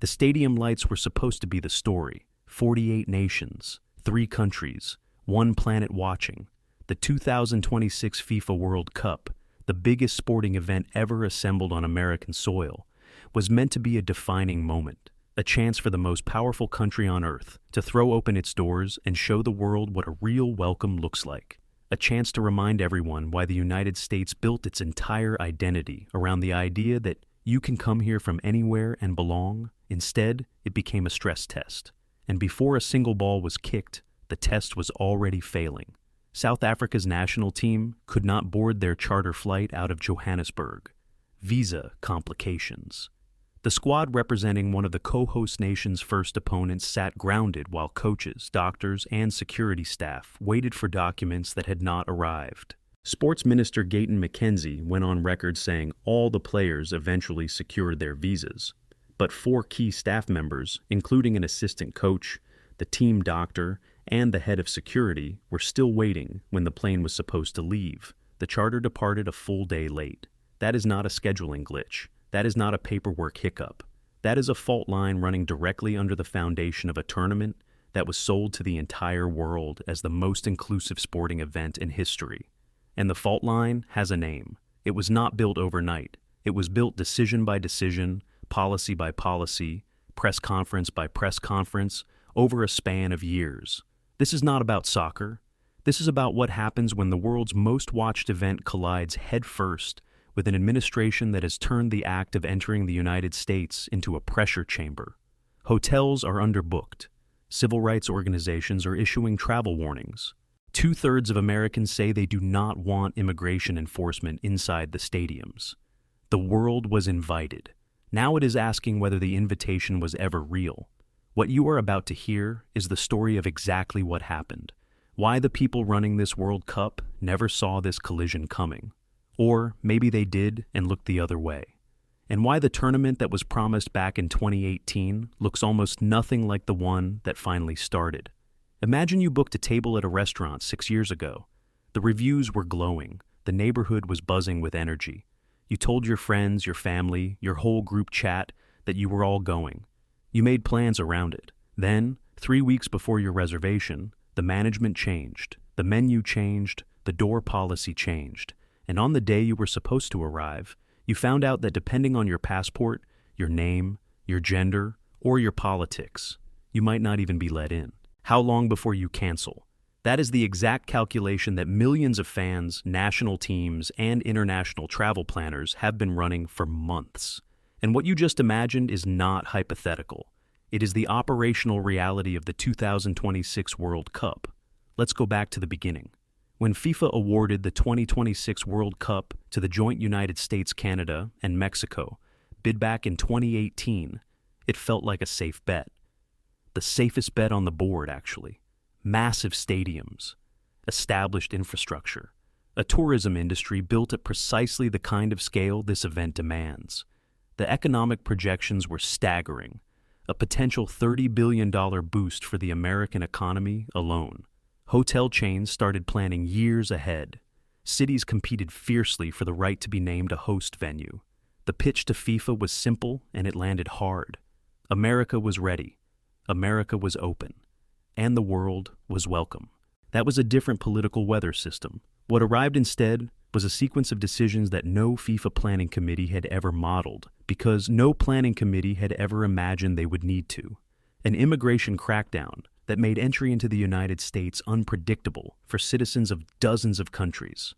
The stadium lights were supposed to be the story. 48 nations, 3 countries, 1 planet watching. The 2026 FIFA World Cup, the biggest sporting event ever assembled on American soil, was meant to be a defining moment, a chance for the most powerful country on earth to throw open its doors and show the world what a real welcome looks like. A chance to remind everyone why the United States built its entire identity around the idea that you can come here from anywhere and belong. Instead, it became a stress test. And before a single ball was kicked, the test was already failing. South Africa's national team could not board their charter flight out of Johannesburg. Visa complications. The squad representing one of the co-host nation's first opponents sat grounded while coaches, doctors, and security staff waited for documents that had not arrived. Sports Minister Gayton McKenzie went on record saying all the players eventually secured their visas, but 4 key staff members, including an assistant coach, the team doctor, and the head of security, were still waiting when the plane was supposed to leave. The charter departed a full day late. That is not a scheduling glitch. That is not a paperwork hiccup. That is a fault line running directly under the foundation of a tournament that was sold to the entire world as the most inclusive sporting event in history. And the fault line has a name. It was not built overnight. It was built decision by decision, policy by policy, press conference by press conference, over a span of years. This is not about soccer. This is about what happens when the world's most watched event collides headfirst with an administration that has turned the act of entering the United States into a pressure chamber. Hotels are underbooked. Civil rights organizations are issuing travel warnings. 2/3 of Americans say they do not want immigration enforcement inside the stadiums. The world was invited. Now it is asking whether the invitation was ever real. What you are about to hear is the story of exactly what happened, why the people running this World Cup never saw this collision coming. Or maybe they did and looked the other way. And why the tournament that was promised back in 2018 looks almost nothing like the one that finally started. Imagine you booked a table at a restaurant 6 years ago. The reviews were glowing. The neighborhood was buzzing with energy. You told your friends, your family, your whole group chat that you were all going. You made plans around it. Then, 3 weeks before your reservation, the management changed, the menu changed, the door policy changed. And on the day you were supposed to arrive, you found out that depending on your passport, your name, your gender, or your politics, you might not even be let in. How long before you cancel? That is the exact calculation that millions of fans, national teams, and international travel planners have been running for months. And what you just imagined is not hypothetical. It is the operational reality of the 2026 World Cup. Let's go back to the beginning. When FIFA awarded the 2026 World Cup to the joint United States, Canada, and Mexico, bid back in 2018, it felt like a safe bet. The safest bet on the board, actually. Massive stadiums, established infrastructure, a tourism industry built at precisely the kind of scale this event demands. The economic projections were staggering, a potential $30 billion boost for the American economy alone. Hotel chains started planning years ahead. Cities competed fiercely for the right to be named a host venue. The pitch to FIFA was simple and it landed hard. America was ready. America was open. And the world was welcome. That was a different political weather system. What arrived instead was a sequence of decisions that no FIFA planning committee had ever modeled, because no planning committee had ever imagined they would need to. An immigration crackdown that made entry into the United States unpredictable for citizens of dozens of countries.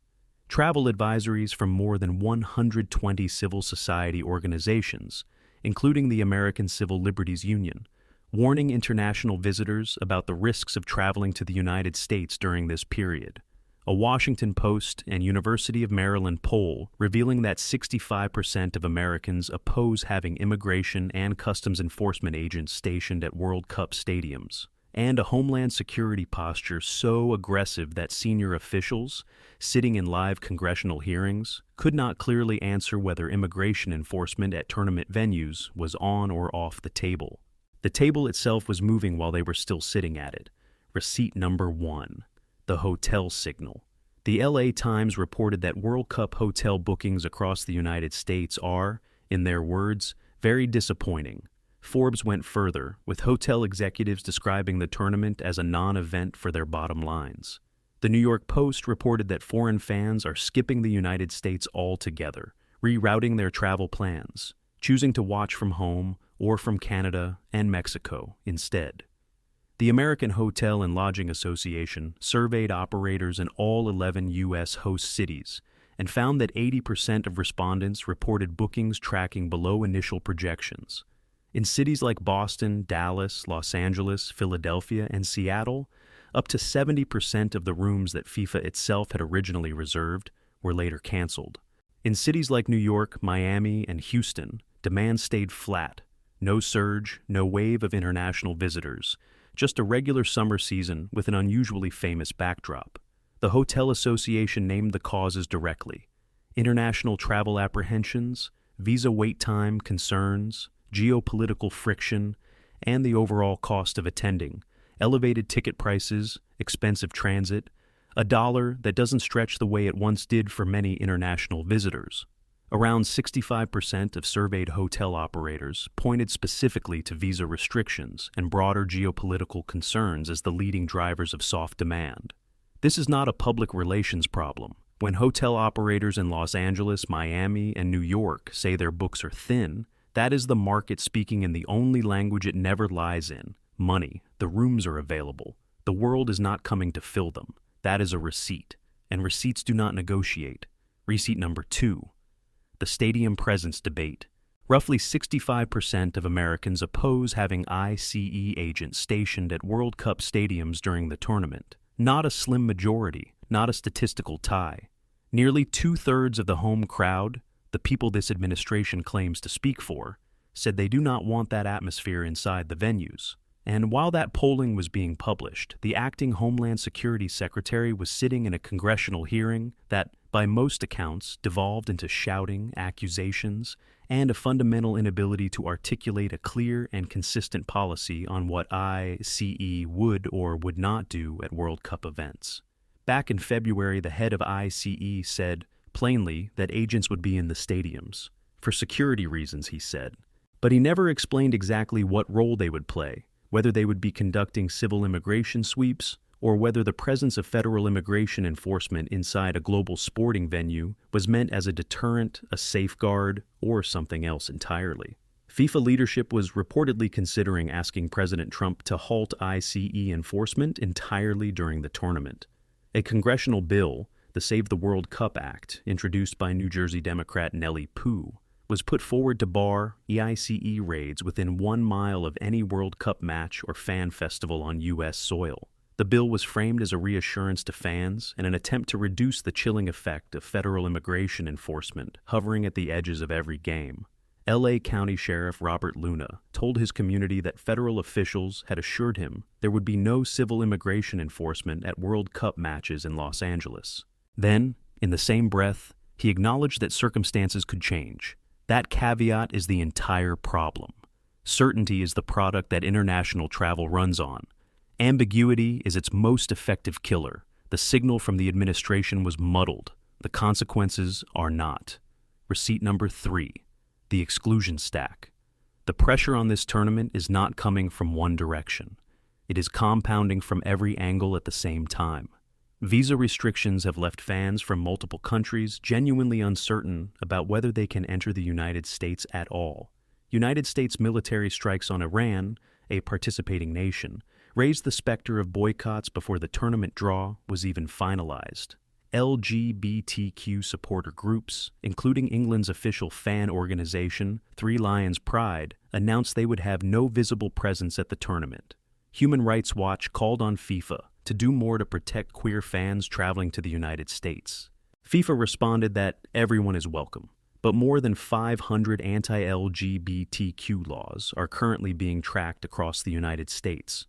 Travel advisories from more than 120 civil society organizations, including the American Civil Liberties Union, warning international visitors about the risks of traveling to the United States during this period. A Washington Post and University of Maryland poll revealing that 65% of Americans oppose having immigration and customs enforcement agents stationed at World Cup stadiums, and a Homeland Security posture so aggressive that senior officials, sitting in live congressional hearings, could not clearly answer whether immigration enforcement at tournament venues was on or off the table. The table itself was moving while they were still sitting at it. Receipt number 1. The hotel signal. The LA Times reported that World Cup hotel bookings across the United States are, in their words, very disappointing. Forbes went further, with hotel executives describing the tournament as a non-event for their bottom lines. The New York Post reported that foreign fans are skipping the United States altogether, rerouting their travel plans, choosing to watch from home or from Canada and Mexico instead. The American Hotel and Lodging Association surveyed operators in all 11 U.S. host cities and found that 80% of respondents reported bookings tracking below initial projections. In cities like Boston, Dallas, Los Angeles, Philadelphia, and Seattle, up to 70% of the rooms that FIFA itself had originally reserved were later canceled. In cities like New York, Miami, and Houston, demand stayed flat. No surge, no wave of international visitors, just a regular summer season with an unusually famous backdrop. The Hotel Association named the causes directly: international travel apprehensions, visa wait time concerns, geopolitical friction, and the overall cost of attending, elevated ticket prices, expensive transit, a dollar that doesn't stretch the way it once did for many international visitors. Around 65% of surveyed hotel operators pointed specifically to visa restrictions and broader geopolitical concerns as the leading drivers of soft demand. This is not a public relations problem. When hotel operators in Los Angeles, Miami, and New York say their books are thin, that is the market speaking in the only language it never lies in: money. The rooms are available. The world is not coming to fill them. That is a receipt, and receipts do not negotiate. Receipt number 2. The stadium presence debate. Roughly 65% of Americans oppose having ICE agents stationed at World Cup stadiums during the tournament. Not a slim majority, not a statistical tie. Nearly 2/3 of the home crowd, the people this administration claims to speak for, said they do not want that atmosphere inside the venues. And while that polling was being published, the acting Homeland Security Secretary was sitting in a congressional hearing that, by most accounts, devolved into shouting, accusations, and a fundamental inability to articulate a clear and consistent policy on what ICE would or would not do at World Cup events. Back in February, the head of ICE said, plainly, that agents would be in the stadiums. For security reasons, he said. But he never explained exactly what role they would play, whether they would be conducting civil immigration sweeps, or whether the presence of federal immigration enforcement inside a global sporting venue was meant as a deterrent, a safeguard, or something else entirely. FIFA leadership was reportedly considering asking President Trump to halt ICE enforcement entirely during the tournament. A congressional bill, the Save the World Cup Act, introduced by New Jersey Democrat Nellie Pooh, was put forward to bar EICE raids within 1 mile of any World Cup match or fan festival on U.S. soil. The bill was framed as a reassurance to fans and an attempt to reduce the chilling effect of federal immigration enforcement hovering at the edges of every game. L.A. County Sheriff Robert Luna told his community that federal officials had assured him there would be no civil immigration enforcement at World Cup matches in Los Angeles. Then, in the same breath, he acknowledged that circumstances could change. That caveat is the entire problem. Certainty is the product that international travel runs on. Ambiguity is its most effective killer. The signal from the administration was muddled. The consequences are not. Receipt number 3. The exclusion stack. The pressure on this tournament is not coming from one direction. It is compounding from every angle at the same time. Visa restrictions have left fans from multiple countries genuinely uncertain about whether they can enter the United States at all. United States military strikes on Iran, a participating nation, raised the specter of boycotts before the tournament draw was even finalized. LGBTQ supporter groups, including England's official fan organization, Three Lions Pride, announced they would have no visible presence at the tournament. Human Rights Watch called on FIFA to do more to protect queer fans traveling to the United States. FIFA responded that everyone is welcome, but more than 500 anti-LGBTQ laws are currently being tracked across the United States.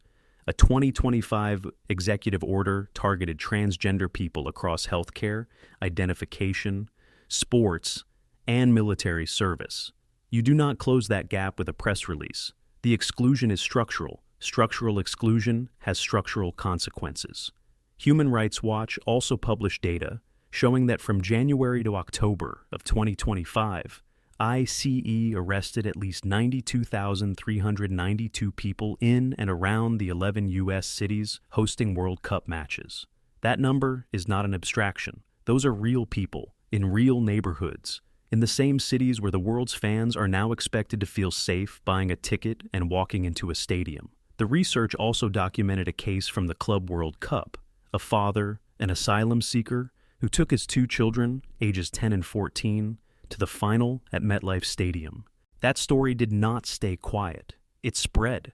A 2025 executive order targeted transgender people across healthcare, identification, sports, and military service. You do not close that gap with a press release. The exclusion is structural. Structural exclusion has structural consequences. Human Rights Watch also published data showing that from January to October of 2025, ICE arrested at least 92,392 people in and around the 11 U.S. cities hosting World Cup matches. That number is not an abstraction. Those are real people, in real neighborhoods, in the same cities where the world's fans are now expected to feel safe buying a ticket and walking into a stadium. The research also documented a case from the Club World Cup, a father, an asylum seeker, who took his two children, ages 10 and 14, to the final at MetLife Stadium. That story did not stay quiet. It spread,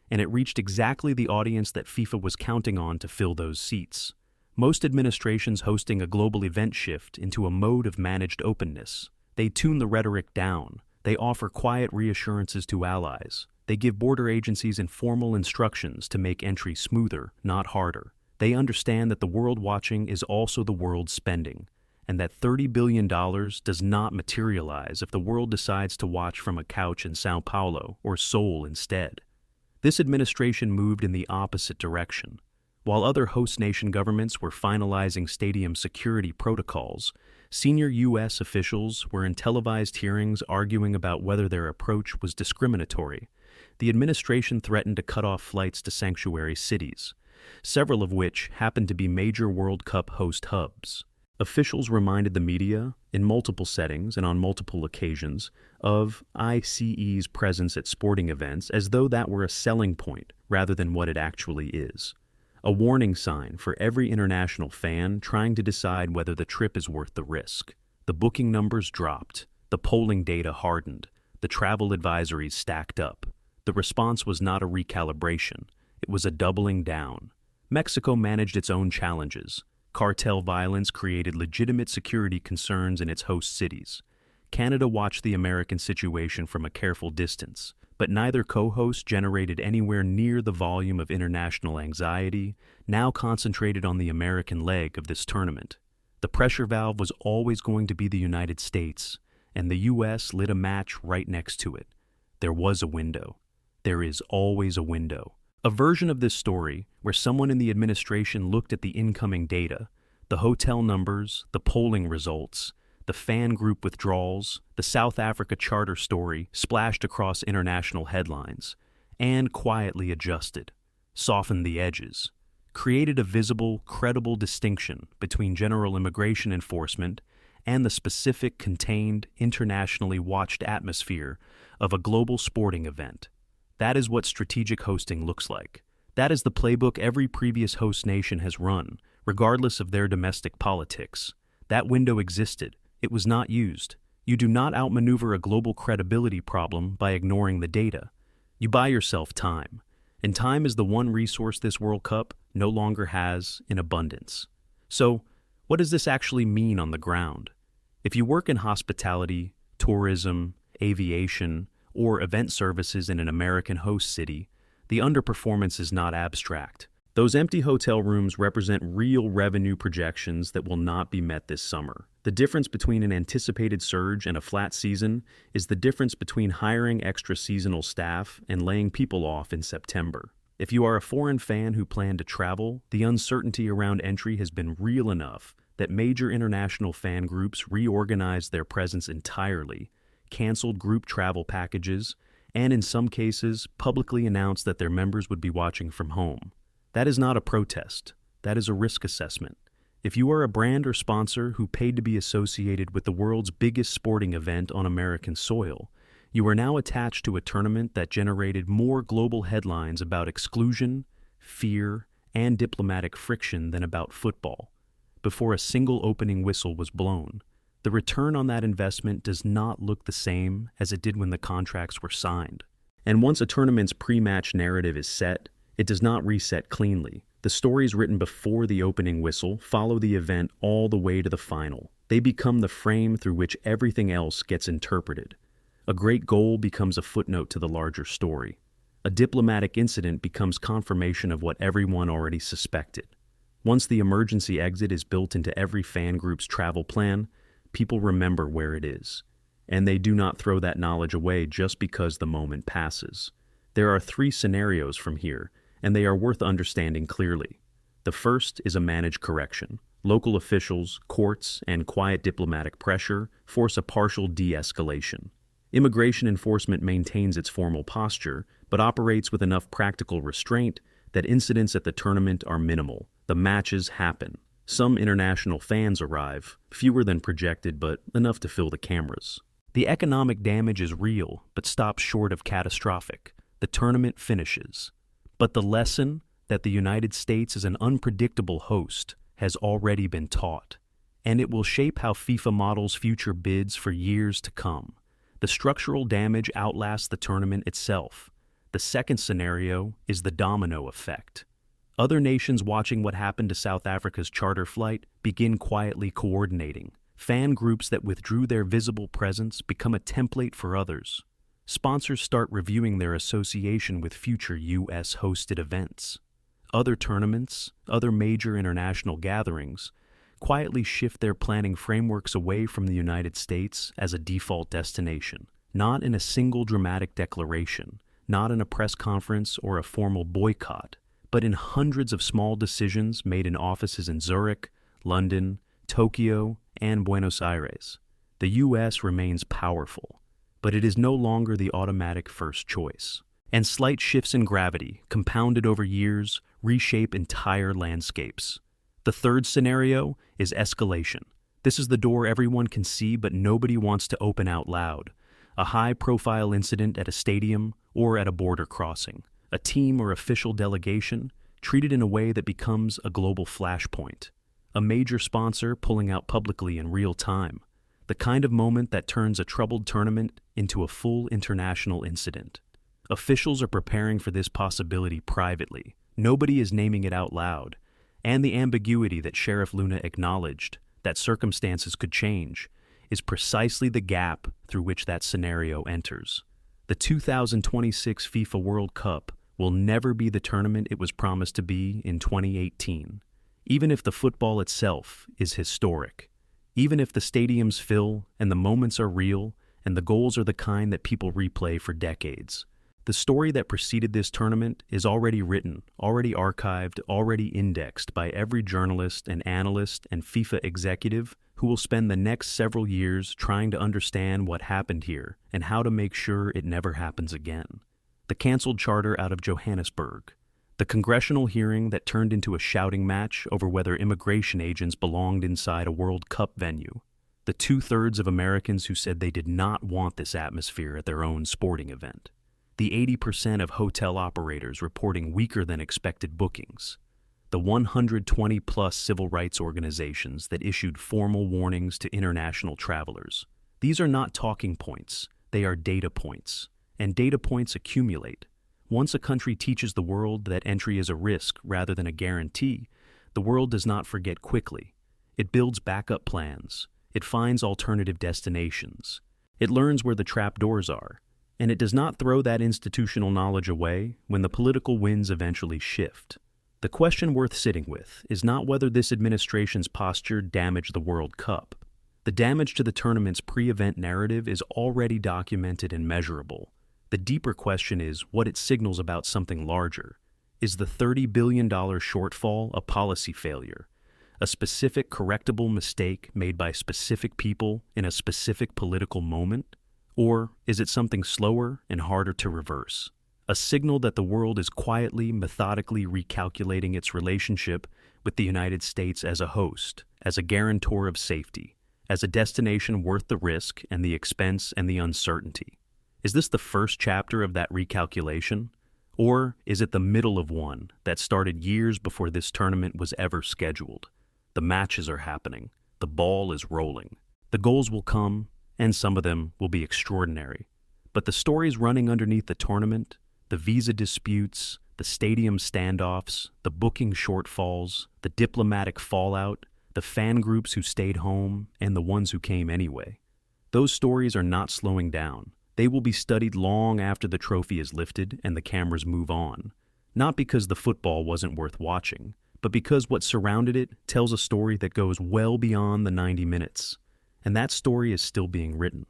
and it reached exactly the audience that FIFA was counting on to fill those seats. Most administrations hosting a global event shift into a mode of managed openness. They tune the rhetoric down. They offer quiet reassurances to allies. They give border agencies informal instructions to make entry smoother, not harder. They understand that the world watching is also the world spending, and that $30 billion does not materialize if the world decides to watch from a couch in Sao Paulo or Seoul instead. This administration moved in the opposite direction. While other host nation governments were finalizing stadium security protocols, senior U.S. officials were in televised hearings arguing about whether their approach was discriminatory. The administration threatened to cut off flights to sanctuary cities, several of which happened to be major World Cup host hubs. Officials reminded the media, in multiple settings and on multiple occasions, of ICE's presence at sporting events as though that were a selling point rather than what it actually is. A warning sign for every international fan trying to decide whether the trip is worth the risk. The booking numbers dropped, the polling data hardened, the travel advisories stacked up. The response was not a recalibration, it was a doubling down. Mexico managed its own challenges. Cartel violence created legitimate security concerns in its host cities. Canada watched the American situation from a careful distance, but neither co-host generated anywhere near the volume of international anxiety now concentrated on the American leg of this tournament. The pressure valve was always going to be the United States, and the U.S. lit a match right next to it. There was a window. There is always a window. A version of this story where someone in the administration looked at the incoming data, the hotel numbers, the polling results, the fan group withdrawals, the South Africa charter story splashed across international headlines, and quietly adjusted, softened the edges, created a visible, credible distinction between general immigration enforcement and the specific, contained, internationally watched atmosphere of a global sporting event. That is what strategic hosting looks like. That is the playbook every previous host nation has run, regardless of their domestic politics. That window existed. It was not used. You do not outmaneuver a global credibility problem by ignoring the data. You buy yourself time, and time is the one resource this World Cup no longer has in abundance. So, what does this actually mean on the ground? If you work in hospitality, tourism, aviation, or event services in an American host city, the underperformance is not abstract. Those empty hotel rooms represent real revenue projections that will not be met this summer. The difference between an anticipated surge and a flat season is the difference between hiring extra seasonal staff and laying people off in September. If you are a foreign fan who planned to travel, the uncertainty around entry has been real enough that major international fan groups reorganized their presence entirely, canceled group travel packages, and in some cases, publicly announced that their members would be watching from home. That is not a protest. That is a risk assessment. If you are a brand or sponsor who paid to be associated with the world's biggest sporting event on American soil, you are now attached to a tournament that generated more global headlines about exclusion, fear, and diplomatic friction than about football, before a single opening whistle was blown. The return on that investment does not look the same as it did when the contracts were signed. And once a tournament's pre-match narrative is set, it does not reset cleanly. The stories written before the opening whistle follow the event all the way to the final. They become the frame through which everything else gets interpreted. A great goal becomes a footnote to the larger story. A diplomatic incident becomes confirmation of what everyone already suspected. Once the emergency exit is built into every fan group's travel plan, people remember where it is. And they do not throw that knowledge away just because the moment passes. There are 3 scenarios from here, and they are worth understanding clearly. The first is a managed correction. Local officials, courts, and quiet diplomatic pressure force a partial de-escalation. Immigration enforcement maintains its formal posture, but operates with enough practical restraint that incidents at the tournament are minimal. The matches happen. Some international fans arrive, fewer than projected, but enough to fill the cameras. The economic damage is real, but stops short of catastrophic. The tournament finishes. But the lesson that the United States is an unpredictable host has already been taught, and it will shape how FIFA models future bids for years to come. The structural damage outlasts the tournament itself. The second scenario is the domino effect. Other nations watching what happened to South Africa's charter flight begin quietly coordinating. Fan groups that withdrew their visible presence become a template for others. Sponsors start reviewing their association with future U.S.-hosted events. Other tournaments, other major international gatherings, quietly shift their planning frameworks away from the United States as a default destination, not in a single dramatic declaration, not in a press conference or a formal boycott, but in hundreds of small decisions made in offices in Zurich, London, Tokyo, and Buenos Aires. The U.S. remains powerful, but it is no longer the automatic first choice. And slight shifts in gravity, compounded over years, reshape entire landscapes. The third scenario is escalation. This is the door everyone can see but nobody wants to open out loud. A high-profile incident at a stadium or at a border crossing. A team or official delegation treated in a way that becomes a global flashpoint. A major sponsor pulling out publicly in real time. The kind of moment that turns a troubled tournament into a full international incident. Officials are preparing for this possibility privately. Nobody is naming it out loud. And the ambiguity that Sheriff Luna acknowledged, that circumstances could change, is precisely the gap through which that scenario enters. The 2026 FIFA World Cup will never be the tournament it was promised to be in 2018. Even if the football itself is historic. Even if the stadiums fill and the moments are real and the goals are the kind that people replay for decades. The story that preceded this tournament is already written, already archived, already indexed by every journalist and analyst and FIFA executive who will spend the next several years trying to understand what happened here and how to make sure it never happens again. The canceled charter out of Johannesburg. The congressional hearing that turned into a shouting match over whether immigration agents belonged inside a World Cup venue. The 2/3 of Americans who said they did not want this atmosphere at their own sporting event. The 80% of hotel operators reporting weaker than expected bookings. The 120-plus civil rights organizations that issued formal warnings to international travelers. These are not talking points, they are data points. And data points accumulate. Once a country teaches the world that entry is a risk rather than a guarantee, the world does not forget quickly. It builds backup plans. It finds alternative destinations. It learns where the trapdoors are. And it does not throw that institutional knowledge away when the political winds eventually shift. The question worth sitting with is not whether this administration's posture damaged the World Cup. The damage to the tournament's pre-event narrative is already documented and measurable. The deeper question is what it signals about something larger. Is the $30 billion shortfall a policy failure? A specific correctable mistake made by specific people in a specific political moment? Or is it something slower and harder to reverse? A signal that the world is quietly, methodically recalculating its relationship with the United States as a host, as a guarantor of safety, as a destination worth the risk and the expense and the uncertainty. Is this the first chapter of that recalculation? Or is it the middle of one that started years before this tournament was ever scheduled? The matches are happening. The ball is rolling. The goals will come, and some of them will be extraordinary. But the stories running underneath the tournament, the visa disputes, the stadium standoffs, the booking shortfalls, the diplomatic fallout, the fan groups who stayed home, and the ones who came anyway. Those stories are not slowing down. They will be studied long after the trophy is lifted and the cameras move on. Not because the football wasn't worth watching, but because what surrounded it tells a story that goes well beyond the 90 minutes. And that story is still being written.